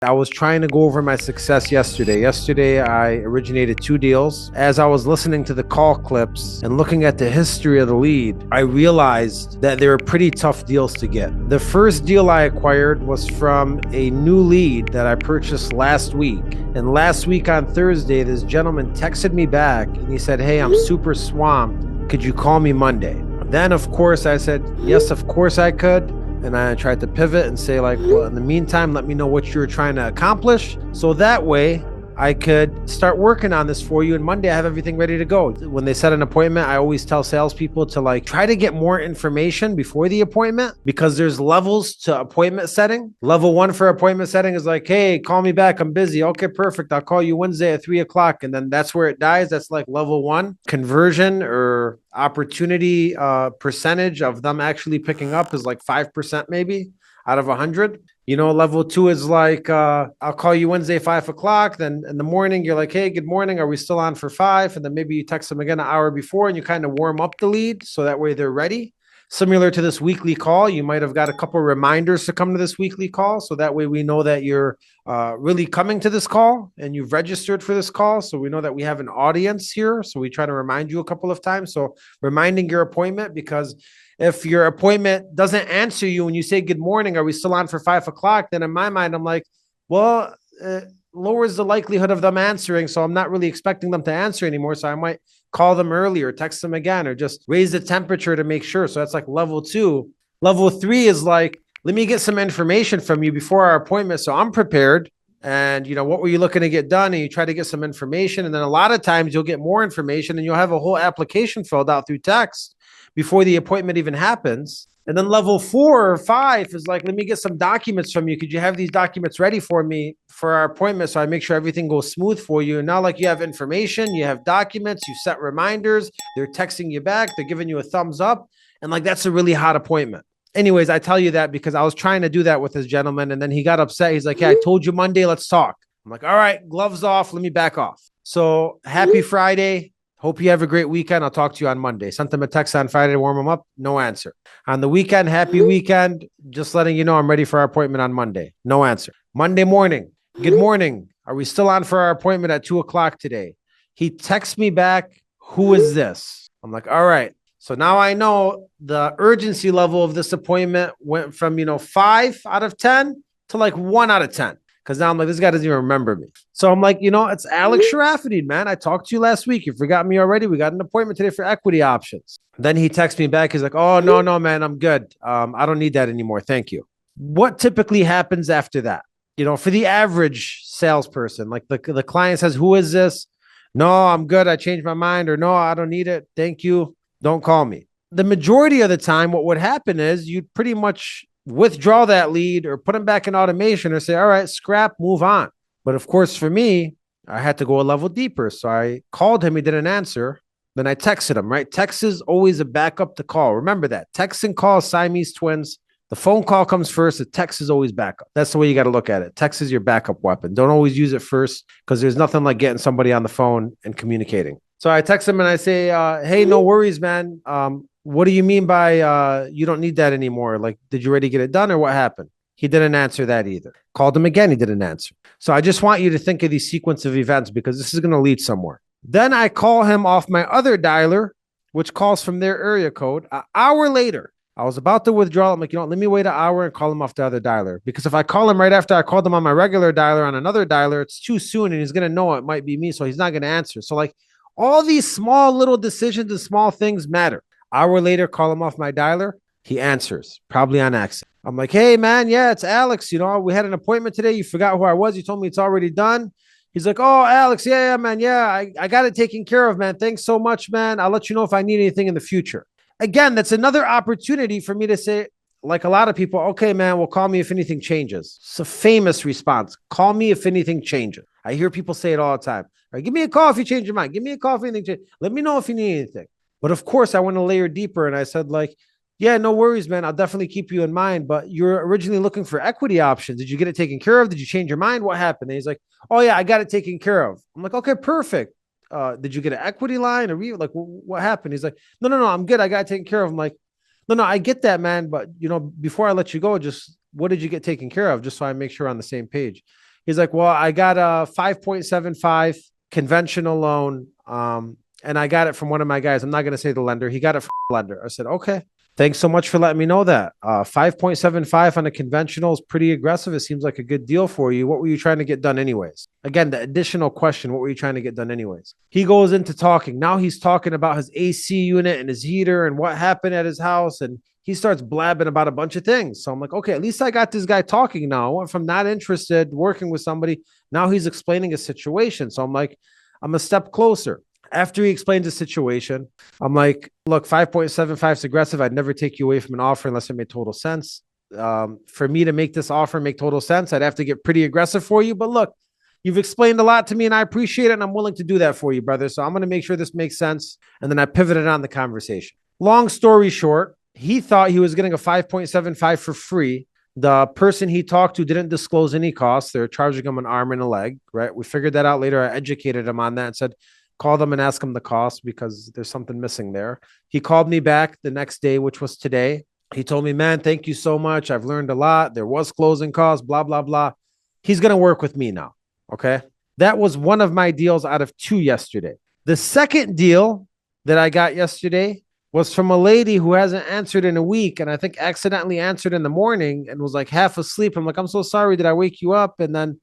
I was trying to go over my success yesterday. Yesterday, I originated 2 deals. As I was listening to the call clips and looking at the history of the lead, I realized that they were pretty tough deals to get. The first deal I acquired was from a new lead that I purchased last week. And last week on Thursday, this gentleman texted me back and he said, "Hey, I'm super swamped. Could you call me Monday?" Then, of course, I said, yes, of course I could. And I tried to pivot and say, like, well, in the meantime, let me know what you're trying to accomplish. So that way I could start working on this for you. And Monday I have everything ready to go. When they set an appointment, I always tell salespeople to like try to get more information before the appointment, because there's levels to appointment setting. Level 1 for appointment setting is like, hey, call me back. I'm busy. Okay, perfect. I'll call you Wednesday at 3:00. And then that's where it dies. That's like level 1. Conversion or opportunity percentage of them actually picking up is like 5% maybe out of 100. Level 2 is like, I'll call you Wednesday, 5:00. Then in the morning, you're like, hey, good morning. Are we still on for 5? And then maybe you text them again an hour before and you kind of warm up the lead. So that way they're ready. Similar to this weekly call, you might have got a couple reminders to come to this weekly call. So that way we know that you're really coming to this call and you've registered for this call. So we know that we have an audience here. So we try to remind you a couple of times. So reminding your appointment, because if your appointment doesn't answer you when you say, good morning, are we still on for 5:00? Then in my mind, I'm like, well, lowers the likelihood of them answering. So I'm not really expecting them to answer anymore. So I might call them early or text them again or just raise the temperature to make sure. So that's like level 2. Level 3 is like, let me get some information from you before our appointment so I'm prepared. And, what were you looking to get done? And you try to get some information. And then a lot of times you'll get more information and you'll have a whole application filled out through text before the appointment even happens. And then level 4 or 5 is like, let me get some documents from you. Could you have these documents ready for me for our appointment so I make sure everything goes smooth for you? And now, like, you have information, you have documents, you set reminders, they're texting you back, they're giving you a thumbs up. And like, that's a really hot appointment. Anyways, I tell you that because I was trying to do that with this gentleman. And then he got upset. He's like, hey, I told you Monday, let's talk. I'm like, all right, gloves off. Let me back off. So happy Friday. Hope you have a great weekend. I'll talk to you on Monday. Sent him a text on Friday to warm him up. No answer. On the weekend, happy weekend. Just letting you know I'm ready for our appointment on Monday. No answer. Monday morning. Good morning. Are we still on for our appointment at 2:00 today? He texts me back. Who is this? I'm like, all right. So now I know the urgency level of this appointment went from, 5 out of 10 to like 1 out of 10. Because now I'm like, this guy doesn't even remember me. So I'm like, it's Alex Sharafidin, man. I talked to you last week. You forgot me already. We got an appointment today for equity options. Then he texts me back. He's like, oh, no, man, I'm good. I don't need that anymore. Thank you. What typically happens after that? For the average salesperson, like the client says, who is this? No, I'm good. I changed my mind. Or no, I don't need it. Thank you. Don't call me. The majority of the time, what would happen is you'd pretty much withdraw that lead or put them back in automation or say, all right, scrap, move on. But of course, for me, I had to go a level deeper. So I called him. He didn't answer. Then I texted him, right? Text is always a backup to call. Remember that. Text and call, Siamese twins. The phone call comes first. The text is always backup. That's the way you got to look at it. Text is your backup weapon. Don't always use it first because there's nothing like getting somebody on the phone and communicating. So I text him and I say, hey, no worries, man. What do you mean by you don't need that anymore? Like, did you already get it done or what happened? He didn't answer that either. Called him again. He didn't answer. So I just want you to think of these sequence of events because this is going to lead somewhere. Then I call him off my other dialer, which calls from their area code. An hour later, I was about to withdraw. I'm like, let me wait an hour and call him off the other dialer. Because if I call him right after I called him on my regular dialer on another dialer, it's too soon and he's going to know it might be me. So he's not going to answer. So like all these small little decisions and small things matter. Hour later, call him off my dialer. He answers, probably on accident. I'm like, hey, man, yeah, it's Alex. We had an appointment today. You forgot who I was. You told me it's already done. He's like, oh, Alex, yeah, man. Yeah, I got it taken care of, man. Thanks so much, man. I'll let you know if I need anything in the future. Again, that's another opportunity for me to say, like a lot of people, okay, man, well, call me if anything changes. It's a famous response. Call me if anything changes. I hear people say it all the time. All right, give me a call if you change your mind. Give me a call if anything changes. Let me know if you need anything. But of course, I want to layer deeper. And I said, like, yeah, no worries, man. I'll definitely keep you in mind. But you're originally looking for equity options. Did you get it taken care of? Did you change your mind? What happened? And he's like, oh, yeah, I got it taken care of. I'm like, okay, perfect. Did you get an equity line or like what happened? He's like, no, I'm good. I got it taken care of. I'm like, no, I get that, man. But, before I let you go, just what did you get taken care of? Just so I make sure we're on the same page. He's like, well, I got a 5.75 conventional loan. And I got it from one of my guys. I'm not going to say the lender. He got it from the lender. I said, okay, thanks so much for letting me know that. 5.75 on a conventional is pretty aggressive. It seems like a good deal for you. What were you trying to get done anyways? Again, the additional question, what were you trying to get done anyways? He goes into talking. Now he's talking about his AC unit and his heater and what happened at his house. And he starts blabbing about a bunch of things. So I'm like, okay, at least I got this guy talking now. I went from not interested, working with somebody. Now he's explaining a situation. So I'm like, I'm a step closer. After he explains the situation, I'm like, look, 5.75 is aggressive. I'd never take you away from an offer unless it made total sense. For me to make this offer make total sense, I'd have to get pretty aggressive for you. But look, you've explained a lot to me and I appreciate it. And I'm willing to do that for you, brother. So I'm going to make sure this makes sense. And then I pivoted on the conversation. Long story short, he thought he was getting a 5.75 for free. The person he talked to didn't disclose any costs. They're charging him an arm and a leg, right? We figured that out later. I educated him on that and said, call them and ask him the cost because there's something missing there. He called me back the next day, which was today. He told me, man, thank you so much. I've learned a lot. There was closing costs, blah, blah, blah. He's going to work with me now. Okay. That was one of my deals out of 2 yesterday. The second deal that I got yesterday was from a lady who hasn't answered in a week. And I think accidentally answered in the morning and was like half asleep. I'm like, I'm so sorry. Did I wake you up? And then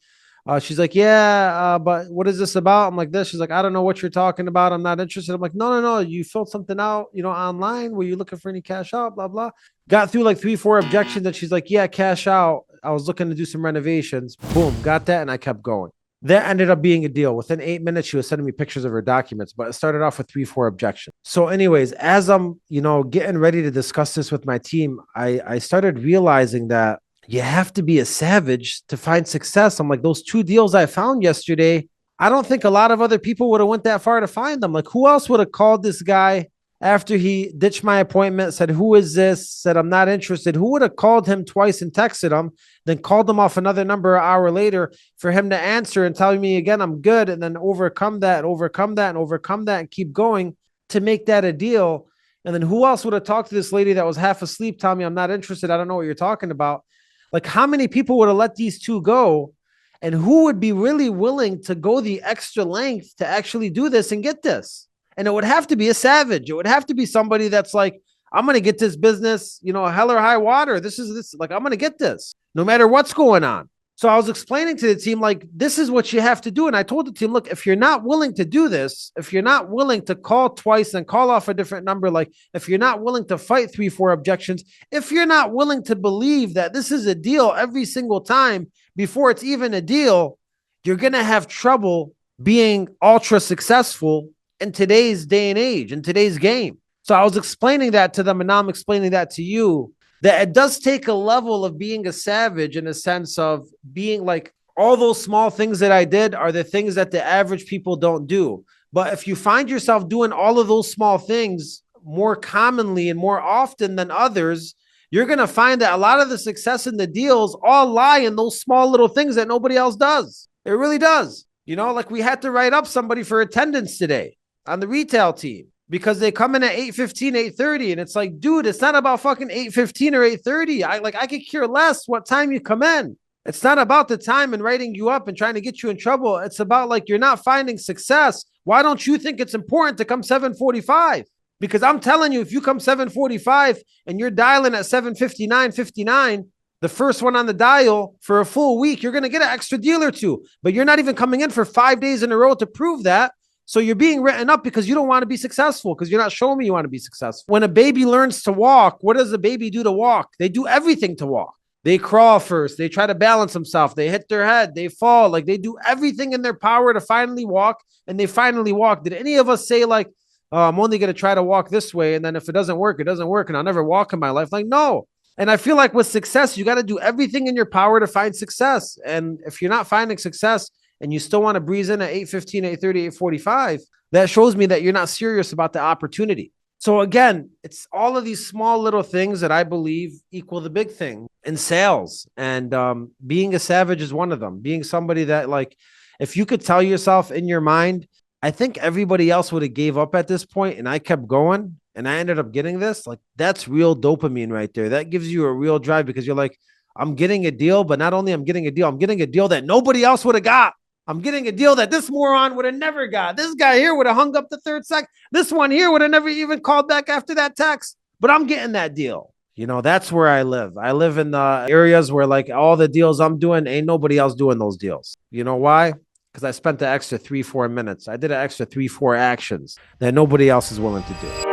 she's like, yeah, but what is this about? I'm like this. She's like, I don't know what you're talking about. I'm not interested. I'm like, no. You filled something out, online. Were you looking for any cash out? Blah, blah. Got through like 3-4 objections. And she's like, yeah, cash out. I was looking to do some renovations. Boom, got that. And I kept going. That ended up being a deal. Within 8 minutes, she was sending me pictures of her documents, but it started off with 3-4 objections. So anyways, as I'm, getting ready to discuss this with my team, I started realizing that you have to be a savage to find success. I'm like, those 2 deals I found yesterday, I don't think a lot of other people would have went that far to find them. Like, who else would have called this guy after he ditched my appointment, said, who is this? Said, I'm not interested. Who would have called him twice and texted him, then called him off another number an hour later for him to answer and tell me again, I'm good. And then overcome that and overcome that and overcome that and keep going to make that a deal. And then who else would have talked to this lady that was half asleep, telling me I'm not interested. I don't know what you're talking about. Like, how many people would have let these 2 go? And who would be really willing to go the extra length to actually do this and get this? And it would have to be a savage. It would have to be somebody that's like, I'm going to get this business, hell or high water. This, like, I'm going to get this no matter what's going on. So I was explaining to the team, like, this is what you have to do. And I told the team, look, if you're not willing to do this, if you're not willing to call twice and call off a different number, like if you're not willing to fight 3-4 objections, if you're not willing to believe that this is a deal every single time before it's even a deal, you're going to have trouble being ultra successful in today's day and age, in today's game. So I was explaining that to them, and now I'm explaining that to you, that it does take a level of being a savage in a sense of being like, all those small things that I did are the things that the average people don't do. But if you find yourself doing all of those small things more commonly and more often than others, you're going to find that a lot of the success in the deals all lie in those small little things that nobody else does. It really does. Like we had to write up somebody for attendance today on the retail team, because they come in at 8:15, 8:30. And it's like, dude, it's not about fucking 8:15 or 8:30. I could care less what time you come in. It's not about the time and writing you up and trying to get you in trouble. It's about like, you're not finding success. Why don't you think it's important to come 7:45? Because I'm telling you, if you come 7:45 and you're dialing at 7:59, the first one on the dial for a full week, you're going to get an extra deal or 2, but you're not even coming in for 5 days in a row to prove that. So you're being written up because you don't want to be successful, because you're not showing me you want to be successful. When a baby learns to walk, what does the baby do to walk? They do everything to walk. They crawl first. They try to balance themselves. They hit their head. They fall. Like, they do everything in their power to finally walk, and they finally walk. Did any of us say like, oh, I'm only going to try to walk this way, and then if it doesn't work, it doesn't work, and I'll never walk in my life? Like, no. And I feel like with success, you got to do everything in your power to find success. And if you're not finding success, and you still want to breeze in at 8:15, 8:30, 8:45, that shows me that you're not serious about the opportunity. So again, it's all of these small little things that I believe equal the big thing in sales. And being a savage is one of them. Being somebody that, like, if you could tell yourself in your mind, I think everybody else would have gave up at this point, and I kept going and I ended up getting this, like, that's real dopamine right there. That gives you a real drive, because you're like, I'm getting a deal, but not only I'm getting a deal, I'm getting a deal that nobody else would have got. I'm getting a deal that this moron would have never got. This guy here would have hung up the third sec. This one here would have never even called back after that text, but I'm getting that deal. That's where I live. I live in the areas where like all the deals I'm doing, ain't nobody else doing those deals. You know why? Because I spent the extra 3-4 minutes. I did an extra 3-4 actions that nobody else is willing to do.